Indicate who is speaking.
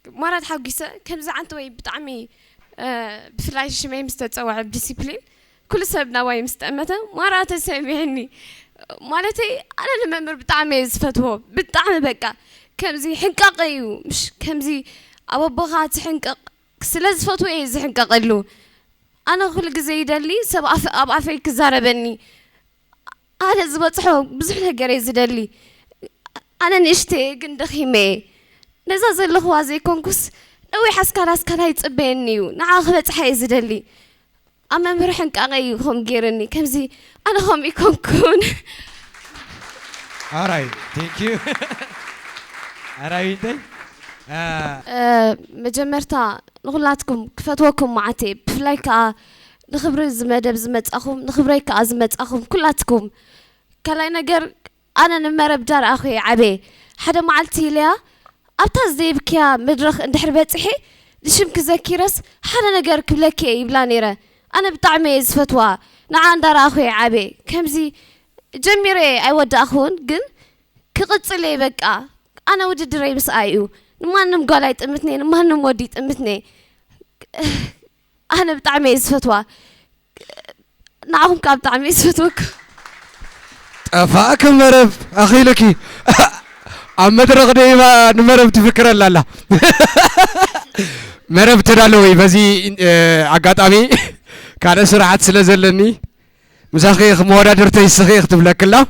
Speaker 1: مرات حقيسة كم زعنت وي بتعمي بفلاش شمي مستوى بديسيبلين كل سبب نواي مستأمته مرات سامعني مالتي أنا لما مر بتعمي زفتوه بتعمي بقى كم زي حنقاقيو مش كم زي أو بغات حنقاق سلاز فتوه إيه حنقاق له أنا كل جزء يدلي سب أبغى فيك زاربني أنا زبطحه بزحنا جريز دلي أنا نشتي قندخي مي نزاز اللي هو زي كونكوس نوي حسكالاس كان يتصبينيو نعاقبت حيز دلي أما مرحن كأغي هم جيرني كم زي أنا هم يكون كون
Speaker 2: alright thank you alright
Speaker 1: مجمرتا نغلاتكم كفتوكم معتي بفلايكا نخبر زمادة بزمت أخوم نخبريك أزمت أخوم كلاتكم كلا نجر أنا نمر بدار أخوي عبي حدا معلتي ليا أبتز دي بكيا مدرخ اندحر بتحي دشم كذاكيرس حدا نجر كبلكي يبلانيره أنا بطعمي زفتوا نعان دار أخوي عبي كمزي جميري أيود أخون جن كقصلي بقى أنا ودي دري بس أيو ما نم قالت أمتني ما نم وديت أمتني أنا بطعمي زفتوا نعهم كاب طعمي زفتوك
Speaker 2: أفاك مرب أخي لكي أما درغني ما نمرب تفكر لا مرب تدالوي بزي عقاتامي كان سرعة سلازلني مساخيخ مورا درتي سخيخ تبلك الله